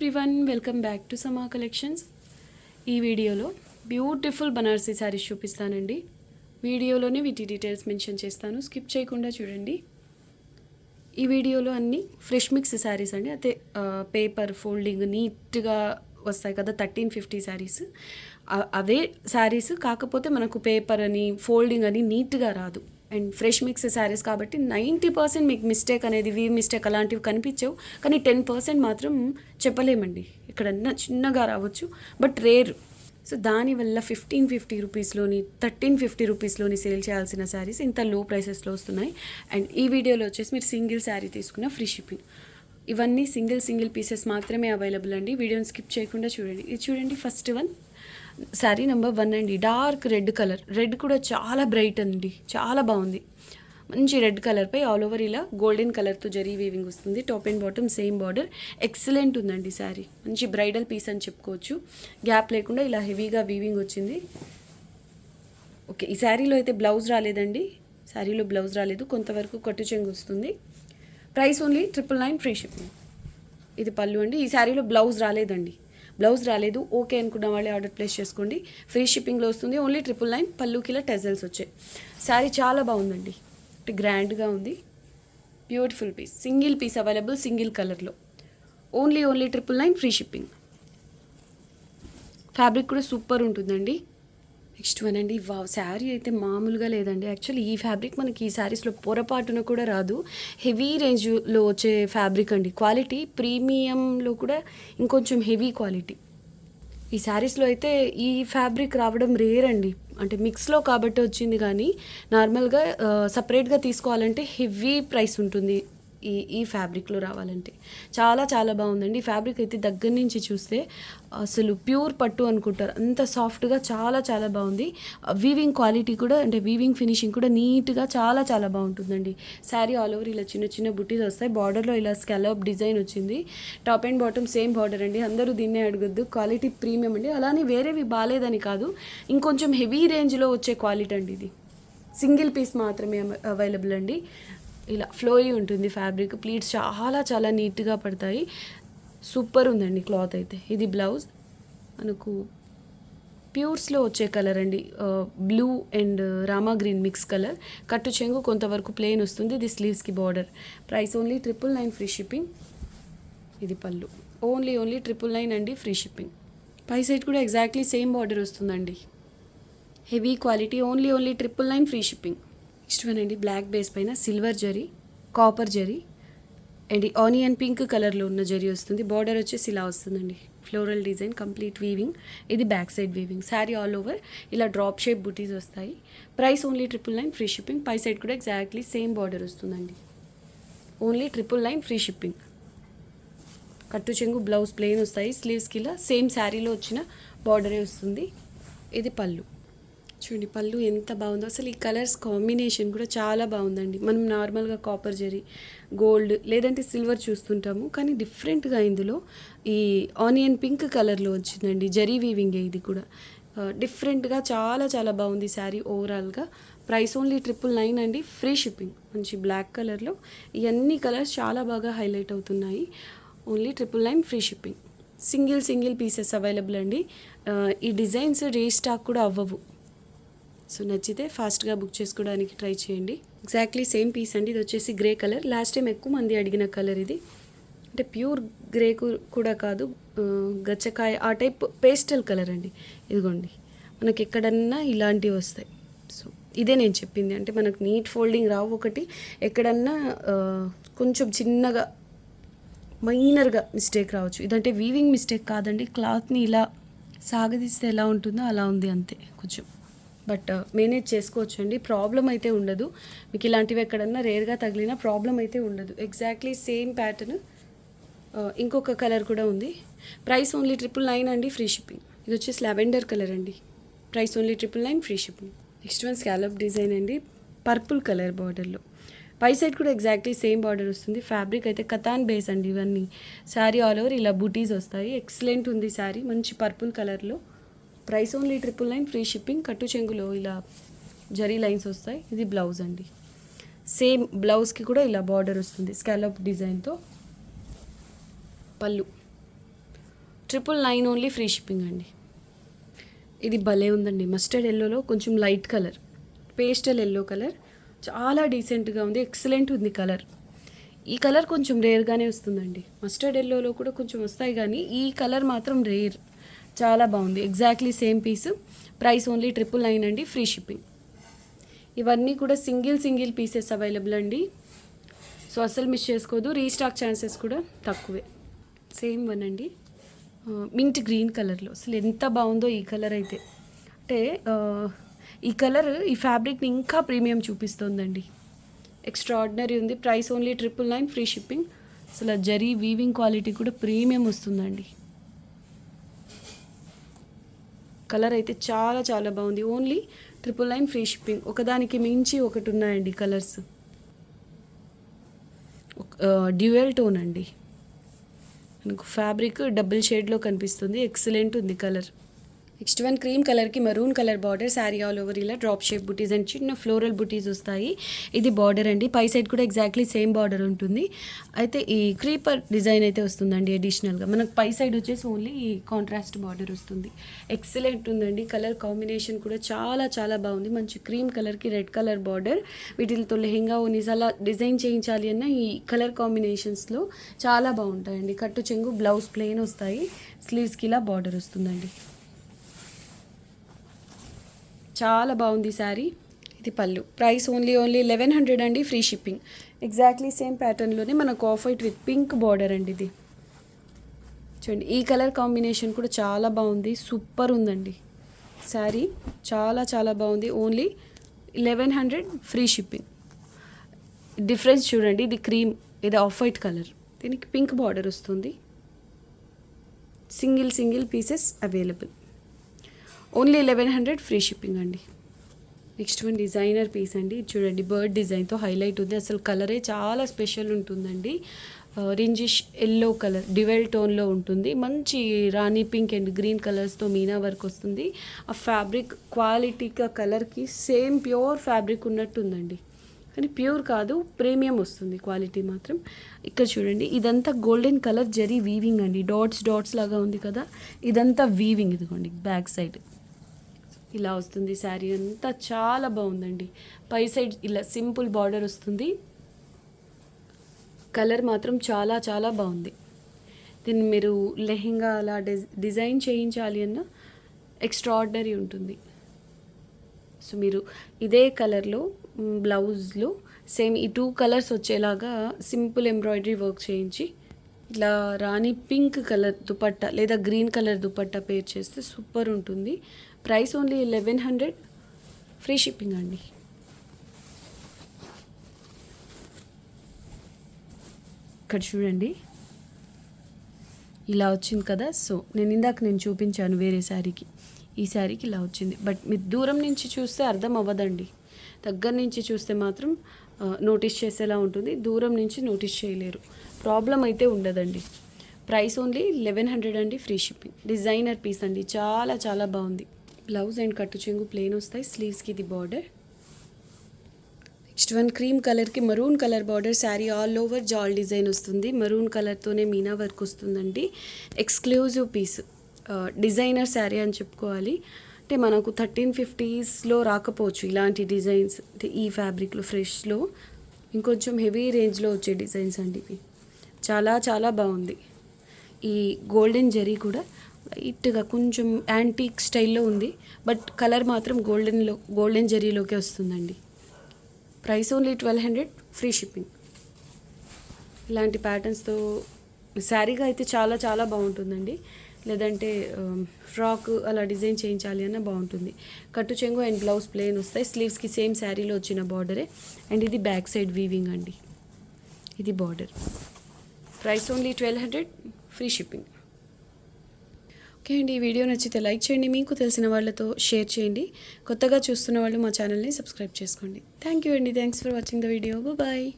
Everyone, welcome back to సమా collections. ఈ వీడియోలో బ్యూటిఫుల్ బనారసీ శారీస్ చూపిస్తానండి. వీడియోలోనే వీటి డీటెయిల్స్ మెన్షన్ చేస్తాను, స్కిప్ చేయకుండా చూడండి. ఈ వీడియోలో అన్ని ఫ్రెష్ మిక్స్ శారీస్ అండి. అయితే పేపర్ ఫోల్డింగ్ నీట్గా వస్తాయి కదా 1350 శారీస్, అవే శారీస్. కాకపోతే మనకు పేపర్ అని ఫోల్డింగ్ అని నీట్గా రాదు. అండ్ ఫ్రెష్ మిక్స్ శారీస్ కాబట్టి 90% మీకు మిస్టేక్ అనేది మిస్టేక్ అలాంటివి కనిపించవు. కానీ 10% మాత్రం చెప్పలేమండి, ఎక్కడన్నా చిన్నగా రావచ్చు, బట్ రేర్. సో దానివల్ల 1550 రూపీస్లోని 1350 రూపీస్లోని సేల్ చేయాల్సిన శారీస్ ఇంత లో ప్రైసెస్లో వస్తున్నాయి. అండ్ ఈ వీడియోలో వచ్చేసి మీరు సింగిల్ శారీ తీసుకున్న ఫ్రీ షిప్పింగ్. ఇవన్నీ సింగిల్ పీసెస్ మాత్రమే అవైలబుల్ అండి. వీడియోని స్కిప్ చేయకుండా చూడండి. ఇది చూడండి, ఫస్ట్ వన్ శారీ నెంబర్ 1 అండి. డార్క్ రెడ్ కలర్, రెడ్ కూడా చాలా బ్రైట్ అండి, చాలా బాగుంది. మంచి రెడ్ కలర్పై ఆల్ ఓవర్ ఇలా గోల్డెన్ కలర్తో జరీ వీవింగ్ వస్తుంది. Top and bottom same border. Excellent ఉందండి శారీ, మంచి బ్రైడల్ పీస్ అని చెప్పుకోవచ్చు. గ్యాప్ లేకుండా ఇలా హెవీగా వీవింగ్ వచ్చింది. ఓకే, ఈ శారీలో అయితే బ్లౌజ్ రాలేదండి, శారీలో బ్లౌజ్ రాలేదు, కొంతవరకు కట్టు చెంగు వస్తుంది. Price only 999 free shipping. ఇది పళ్ళు అండి. ఈ శారీలో బ్లౌజ్ రాలేదండి, బ్లౌజ్ రాలేదు. ఓకే అనుకున్న వాళ్ళే ఆర్డర్ ప్లేస్ చేసుకోండి, ఫ్రీ షిప్పింగ్లో వస్తుంది. ఓన్లీ 999. పళ్ళుకి ఇలా టెజల్స్ వచ్చాయి. శారీ చాలా బాగుందండి, గ్రాండ్గా ఉంది. Beautiful piece, single piece available, single కలర్లో. Only 999 free shipping. ఫ్యాబ్రిక్ కూడా సూపర్ ఉంటుందండి. నెక్స్ట్ వన్ అండి. వావ్, శారీ అయితే మామూలుగా లేదండి. యాక్చువల్లీ ఈ ఫ్యాబ్రిక్ మనకి ఈ శారీస్లో పొరపాటున కూడా రాదు. హెవీ రేంజ్లో వచ్చే ఫ్యాబ్రిక్ అండి. క్వాలిటీ ప్రీమియంలో కూడా ఇంకొంచెం హెవీ క్వాలిటీ. ఈ శారీస్లో అయితే ఈ ఫ్యాబ్రిక్ రావడం రేర్ అండి. అంటే మిక్స్లో కాబట్టి వచ్చింది, కానీ నార్మల్గా సపరేట్గా తీసుకోవాలంటే హెవీ ప్రైస్ ఉంటుంది. ఈ ఫ్యాబ్రిక్లో రావాలంటే చాలా చాలా బాగుందండి. ఈ ఫ్యాబ్రిక్ అయితే దగ్గర నుంచి చూస్తే అసలు ప్యూర్ పట్టు అనుకుంటారు, అంత సాఫ్ట్గా చాలా చాలా బాగుంది. వీవింగ్ క్వాలిటీ కూడా, అంటే వీవింగ్ ఫినిషింగ్ కూడా నీట్గా చాలా చాలా బాగుంటుందండి. శారీ ఆల్ ఓవర్ ఇలా చిన్న చిన్న బుట్టీస్ వస్తాయి. బార్డర్లో ఇలా స్కాలప్ డిజైన్ వచ్చింది. Top and bottom same border అండి. అందరూ దీన్నే అడగద్దు, క్వాలిటీ ప్రీమియం అండి. అలానే వేరేవి బాగాలేదని కాదు, ఇంకొంచెం హెవీ రేంజ్లో వచ్చే క్వాలిటీ అండి. ఇది సింగిల్ పీస్ మాత్రమే అవైలబుల్ అండి. ఇలా ఫ్లోయి ఉంటుంది ఫ్యాబ్రిక్, ప్లీట్స్ చాలా చాలా నీట్గా పడతాయి. సూపర్ ఉందండి క్లాత్ అయితే. ఇది బ్లౌజ్ మనకు ప్యూర్స్లో వచ్చే కలర్ అండి, blue and Rama green mix colour. కట్టు చెంగు కొంతవరకు ప్లెయిన్ వస్తుంది. ఇది స్లీవ్స్కి border. Price only 999 free shipping. ఇది పళ్ళు. ఓన్లీ 999 అండి, ఫ్రీ షిప్పింగ్. పై సైడ్ కూడా ఎగ్జాక్ట్లీ సేమ్ బార్డర్ వస్తుందండి. Heavy quality. Only 999 free shipping. Next one అండి. బ్లాక్ బేస్ పైన silver zari, copper zari and onion pink కలర్లో ఉన్న జరీ వస్తుంది. బార్డర్ వచ్చేసి ఇలా వస్తుందండి, ఫ్లోరల్ డిజైన్, కంప్లీట్ వీవింగ్. ఇది back side weaving. Sari all over ఇలా డ్రాప్ షేప్ బుటీస్ వస్తాయి. Price only 999 free shipping. పై సైడ్ కూడా ఎగ్జాక్ట్లీ సేమ్ బార్డర్ వస్తుందండి. Only 999 free shipping. కట్టు చెంగు బ్లౌజ్ ప్లెయిన్ వస్తాయి. స్లీవ్స్కి ఇలా సేమ్ శారీలో వచ్చిన బార్డరే వస్తుంది. ఇది పళ్ళు. చూడండి పళ్ళు ఎంత బాగుందో అసలు. ఈ కలర్స్ కాంబినేషన్ కూడా చాలా బాగుందండి. మనం నార్మల్గా కాపర్ జరీ, గోల్డ్ లేదంటే సిల్వర్ చూస్తుంటాము, కానీ డిఫరెంట్గా ఇందులో ఈ ఆనియన్ పింక్ కలర్లో వచ్చిందండి. జరీ వీవింగ్ ఇది కూడా డిఫరెంట్గా చాలా చాలా బాగుంది శారీ ఓవరాల్గా. ప్రైస్ ఓన్లీ 999 అండి, ఫ్రీ షిప్పింగ్. మంచి బ్లాక్ కలర్లో ఇవన్నీ కలర్స్ చాలా బాగా హైలైట్ అవుతున్నాయి. Only 999 free shipping. Single pieces available అండి. ఈ డిజైన్స్ రీస్టాక్ కూడా అవ్వవు. సో నచ్చితే ఫాస్ట్గా బుక్ చేసుకోవడానికి ట్రై చేయండి. ఎగ్జాక్ట్లీ సేమ్ పీస్ అండి. ఇది వచ్చేసి గ్రే కలర్. లాస్ట్ టైం ఎక్కువ మంది అడిగిన కలర్ ఇది. అంటే ప్యూర్ గ్రే కూడా కాదు, గచ్చకాయ ఆ టైప్ పేస్టల్ కలర్ అండి. ఇదిగోండి, మనకి ఎక్కడన్నా ఇలాంటివి వస్తాయి. సో ఇదే నేను చెప్పింది, అంటే మనకు నీట్ ఫోల్డింగ్ రావు. ఒకటి ఎక్కడన్నా కొంచెం చిన్నగా మైనర్గా మిస్టేక్ రావచ్చు. ఇదంటే వీవింగ్ మిస్టేక్ కాదండి, క్లాత్ని ఇలా సాగదీస్తే ఎలా ఉంటుందో అలా ఉంది అంతే. కొంచెం బట్ మేనేజ్ చేసుకోవచ్చు అండి, ప్రాబ్లం అయితే ఉండదు. మీకు ఇలాంటివి ఎక్కడన్నా రేర్గా తగిలినా ప్రాబ్లం అయితే ఉండదు. Exactly same pattern. ఇంకొక కలర్ కూడా ఉంది. ప్రైస్ ఓన్లీ 999 అండి, ఫ్రీ షిప్పింగ్. ఇది వచ్చేసి లావెండర్ కలర్ అండి. Price only 999 free shipping. Next one scallop design అండి, పర్పుల్ కలర్ బార్డర్లో. పై సైడ్ కూడా ఎగ్జాక్ట్లీ సేమ్ బార్డర్ వస్తుంది. ఫ్యాబ్రిక్ అయితే కతాన్ బేస్ అండి. ఇవన్నీ శారీ ఆల్ ఓవర్ ఇలా బూటీస్ వస్తాయి. ఎక్సలెంట్ ఉంది శారీ, మంచి పర్పుల్ కలర్లో. Price only 999 free shipping. కట్టు చెంగులో ఇలా జరీ లైన్స్ వస్తాయి. ఇది బ్లౌజ్ అండి. సేమ్ బ్లౌజ్కి కూడా ఇలా బార్డర్ వస్తుంది స్కాలప్ డిజైన్తో. పళ్ళు 999 ఓన్లీ, ఫ్రీ షిప్పింగ్ అండి. ఇది భలే ఉందండి, మస్టర్డ్ ఎల్లోలో కొంచెం light colour, pastel yellow colour, చాలా డీసెంట్గా ఉంది, ఎక్సలెంట్ ఉంది కలర్. ఈ కలర్ కొంచెం రేర్గానే వస్తుందండి. మస్టర్డ్ ఎల్లోలో కూడా కొంచెం వస్తాయి కానీ ఈ కలర్ మాత్రం రేర్. చాలా బాగుంది, exactly same piece. Price only 999 అండి, ఫ్రీ షిప్పింగ్. ఇవన్నీ కూడా సింగిల్ పీసెస్ అవైలబుల్ అండి, సో అస్సలు మిస్ చేసుకోదు. రీస్టాక్ ఛాన్సెస్ కూడా తక్కువే. సేమ్ వన్ అండి, మింట్ గ్రీన్ కలర్లో. అసలు ఎంత బాగుందో ఈ కలర్ అయితే. అంటే ఈ కలర్ ఈ ఫ్యాబ్రిక్ని ఇంకా ప్రీమియం చూపిస్తోందండి, ఎక్స్ట్రాడినరీ ఉంది. Price only 999, free shipping. అసలు జరీ వీవింగ్ క్వాలిటీ కూడా ప్రీమియం వస్తుందండి. కలర్ అయితే చాలా చాలా బాగుంది. Only 999, free shipping. ఒకదానికి మించి ఒకటి ఉన్నాయండి కలర్స్. డ్యూయల్ టోన్ అండి, మనకు ఫ్యాబ్రిక్ డబుల్ షేడ్లో కనిపిస్తుంది, ఎక్సలెంట్ ఉంది కలర్. నెక్స్ట్ వన్ క్రీమ్ కలర్కి maroon colour border, sari all over ఇలా డ్రాప్ షేప్ బుటీస్ అండ్ చిన్న ఫ్లోరల్ బుటీస్ వస్తాయి. ఇది బార్డర్ అండి, పై సైడ్ కూడా ఎగ్జాక్ట్లీ సేమ్ బార్డర్ ఉంటుంది. అయితే ఈ క్రీపర్ డిజైన్ అయితే వస్తుందండి అడిషనల్గా. మనకు పై సైడ్ వచ్చేసి ఓన్లీ కాంట్రాస్ట్ బార్డర్ వస్తుంది. ఎక్సలెంట్ ఉందండి, కలర్ కాంబినేషన్ కూడా చాలా చాలా బాగుంది. మంచి క్రీమ్ కలర్కి రెడ్ కలర్ బార్డర్. వీటితో లెహెంగా ఓనీస్ అలా డిజైన్ చేయించాలి అన్న ఈ కలర్ కాంబినేషన్స్లో చాలా బాగుంటాయండి. కట్టు చెంగు, బ్లౌజ్ ప్లెయిన్ వస్తాయి, స్లీవ్స్కి ఇలా బార్డర్ వస్తుందండి. చాలా బాగుంది శారీ. ఇది పళ్ళు. ప్రైస్ ఓన్లీ 1100 అండి, ఫ్రీ షిప్పింగ్. ఎగ్జాక్ట్లీ సేమ్ ప్యాటర్న్లోనే మనకు off white with pink border అండి ఇది. చూడండి, ఈ కలర్ కాంబినేషన్ కూడా చాలా బాగుంది, సూపర్ ఉందండి శారీ, చాలా చాలా బాగుంది. Only 1100, free shipping. డిఫరెన్స్ చూడండి, ఇది క్రీమ్, ఇది ఆఫ్ వైట్ కలర్, దీనికి పింక్ బార్డర్ వస్తుంది. Single pieces available. Only 1100, free shipping అండి. నెక్స్ట్ వన్ డిజైనర్ పీస్ అండి, చూడండి బర్డ్ డిజైన్తో హైలైట్ ఉంది. అసలు కలరే చాలా స్పెషల్ ఉంటుందండి. రింజిష్ ఎల్లో కలర్ డ్యూయల్ టోన్లో ఉంటుంది. మంచి రాణి పింక్ అండ్ గ్రీన్ కలర్స్తో మీనా వర్క్ వస్తుంది. ఆ ఫ్యాబ్రిక్ క్వాలిటీగా కలర్కి సేమ్ ప్యూర్ ఫ్యాబ్రిక్ ఉన్నట్టుందండి, కానీ ప్యూర్ కాదు, ప్రీమియం వస్తుంది క్వాలిటీ మాత్రం. ఇక్కడ చూడండి, ఇదంతా గోల్డెన్ కలర్ జరీ వీవింగ్ అండి, డాట్స్ లాగా ఉంది కదా, ఇదంతా వీవింగ్. ఇదిగోండి బ్యాక్ సైడ్ ఇలా వస్తుంది. శారీ అంతా చాలా బాగుందండి. పై సైడ్ ఇలా సింపుల్ బార్డర్ వస్తుంది. కలర్ మాత్రం చాలా చాలా బాగుంది. దీన్ని మీరు లెహెంగా అలా డిజైన్ చేయించాలి అన్న ఎక్స్ట్రాడినరీ ఉంటుంది. సో మీరు ఇదే కలర్లో బ్లౌజ్లో సేమ్ ఈ 2 కలర్స్ వచ్చేలాగా సింపుల్ ఎంబ్రాయిడరీ వర్క్ చేయించి ఇట్లా రాణి పింక్ కలర్ దుపట్టా లేదా గ్రీన్ కలర్ దుపట్టా పేర్ చేస్తే సూపర్ ఉంటుంది. ప్రైస్ ఓన్లీ 1100, ఫ్రీ షిప్పింగ్ అండి. ఇక్కడ చూడండి ఇలా వచ్చింది కదా. సో నేను చూపించాను వేరే శారీకి, ఈ శారీకి ఇలా వచ్చింది. బట్ మీరు దూరం నుంచి చూస్తే అర్థం అవ్వదండి, దగ్గర నుంచి చూస్తే మాత్రం నోటీస్ చేసేలా ఉంటుంది, దూరం నుంచి నోటీస్ చేయలేరు, ప్రాబ్లం అయితే ఉండదండి. ప్రైస్ ఓన్లీ 1100 అండి, ఫ్రీ షిప్పింగ్. డిజైనర్ పీస్ అండి, చాలా చాలా బాగుంది. బ్లౌజ్ అండ్ కట్టు చెంగు ప్లెయిన్ వస్తాయి, స్లీవ్స్కి ఇది బార్డర్. నెక్స్ట్ వన్ క్రీమ్ కలర్కి maroon colour border, sari all over jaal design వస్తుంది. మరూన్ కలర్తోనే మీనా వర్క్ వస్తుందండి. ఎక్స్క్లూజివ్ పీస్, డిజైనర్ శారీ అని చెప్పుకోవాలి. అంటే మనకు 1350s రాకపోవచ్చు ఇలాంటి డిజైన్స్, అంటే ఈ ఫ్యాబ్రిక్లో ఫ్రెష్లో ఇంకొంచెం హెవీ రేంజ్లో వచ్చే డిజైన్స్ అండి ఇవి. చాలా చాలా బాగుంది. ఈ గోల్డెన్ జరీ కూడా లైట్గా కొంచెం యాంటీక్ స్టైల్లో ఉంది, బట్ కలర్ మాత్రం గోల్డెన్ జరీలోకే వస్తుందండి. Price only 1200, free shipping. ఇలాంటి ప్యాటర్న్స్తో శారీగా అయితే చాలా చాలా బాగుంటుందండి. లేదంటే ఫ్రాక్ అలా డిజైన్ చేయించాలి అన్న బాగుంటుంది. కట్టు చెంగు అండ్ బ్లౌజ్ ప్లెయిన్ వస్తాయి, స్లీవ్స్కి సేమ్ శారీలో వచ్చిన బార్డరే. అండ్ ఇది బ్యాక్ సైడ్ వీవింగ్ అండి, ఇది border. Price only 1200, free shipping. Okay అండి, ఈ వీడియో నచ్చితే లైక్ చేయండి, మీకు తెలిసిన వాళ్ళతో షేర్ చేయండి. కొత్తగా చూస్తున్న వాళ్ళు మా ఛానల్ని సబ్స్క్రైబ్ చేసుకోండి. థ్యాంక్ యూ అండి, thanks for watching the video. Bye.